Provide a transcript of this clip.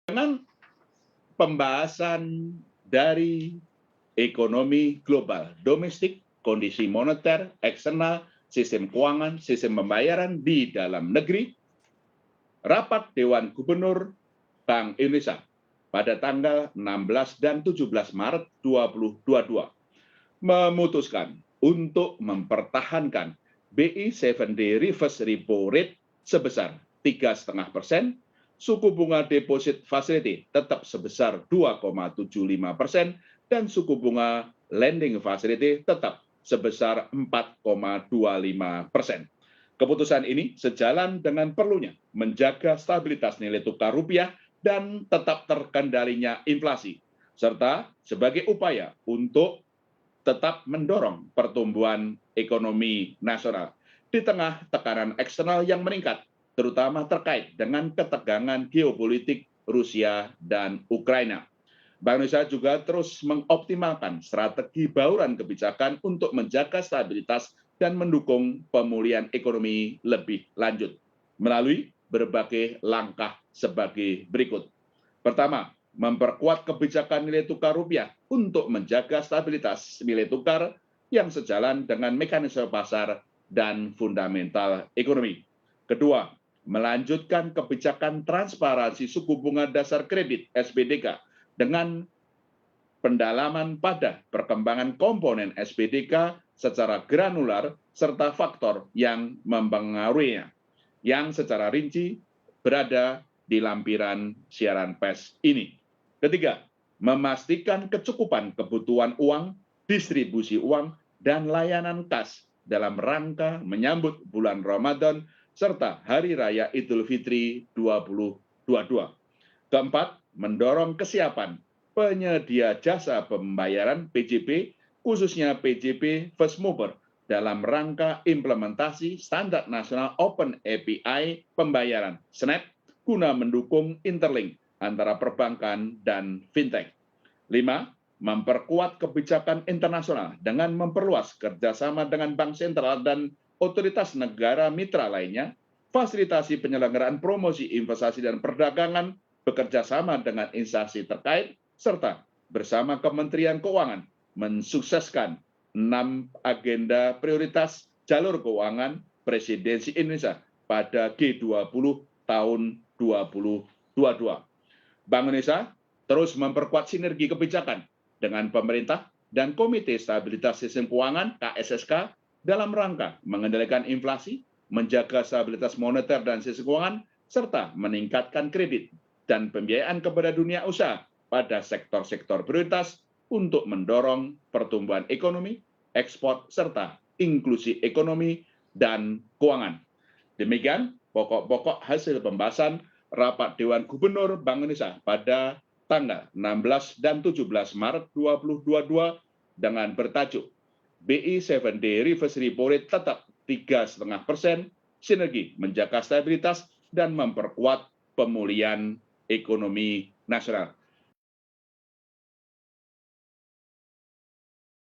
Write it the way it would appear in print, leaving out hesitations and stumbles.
Dengan pembahasan dari ekonomi global, domestik, kondisi moneter, eksternal, sistem keuangan, sistem pembayaran di dalam negeri, rapat Dewan Gubernur Bank Indonesia pada tanggal 16 dan 17 Maret 2022 memutuskan untuk mempertahankan BI 7-day reverse repo rate sebesar 3,5%, suku bunga deposit facility tetap sebesar 2,75%, dan suku bunga lending facility tetap sebesar 4,25%. Keputusan ini sejalan dengan perlunya menjaga stabilitas nilai tukar rupiah dan tetap terkendalinya inflasi, serta sebagai upaya untuk tetap mendorong pertumbuhan ekonomi nasional di tengah tekanan eksternal yang meningkat, terutama terkait dengan ketegangan geopolitik Rusia dan Ukraina. Bank Indonesia juga terus mengoptimalkan strategi bauran kebijakan untuk menjaga stabilitas dan mendukung pemulihan ekonomi lebih lanjut melalui berbagai langkah sebagai berikut. Pertama, memperkuat kebijakan nilai tukar rupiah untuk menjaga stabilitas nilai tukar yang sejalan dengan mekanisme pasar dan fundamental ekonomi. Kedua, melanjutkan kebijakan transparansi suku bunga dasar kredit (SBDK) dengan pendalaman pada perkembangan komponen SBDK secara granular serta faktor yang mempengaruhinya, yang secara rinci berada di lampiran siaran pers ini. Ketiga, memastikan kecukupan kebutuhan uang, distribusi uang, dan layanan kas dalam rangka menyambut bulan Ramadan serta Hari Raya Idul Fitri 2022. Keempat, mendorong kesiapan penyedia jasa pembayaran PJP, khususnya PJP First Mover, dalam rangka implementasi Standar Nasional Open API Pembayaran (SNAP) guna mendukung interlink antara perbankan dan fintech. 5. Memperkuat kebijakan internasional dengan memperluas kerjasama dengan bank sentral dan otoritas negara mitra lainnya, fasilitasi penyelenggaraan promosi investasi dan perdagangan, bekerja sama dengan instansi terkait, serta bersama Kementerian Keuangan mensukseskan 6 agenda prioritas jalur keuangan Presidensi Indonesia pada G20 tahun 2022. Bank Indonesia terus memperkuat sinergi kebijakan dengan pemerintah dan Komite Stabilitas Sistem Keuangan (KSSK) dalam rangka mengendalikan inflasi, menjaga stabilitas moneter dan sistem keuangan, serta meningkatkan kredit dan pembiayaan kepada dunia usaha pada sektor-sektor prioritas untuk mendorong pertumbuhan ekonomi, ekspor, serta inklusi ekonomi dan keuangan. Demikian pokok-pokok hasil pembahasan rapat Dewan Gubernur Bank Indonesia pada tanggal 16 dan 17 Maret 2022 dengan bertajuk BI 7-day reverse repo rate tetap 3,5%, sinergi menjaga stabilitas dan memperkuat pemulihan ekonomi nasional.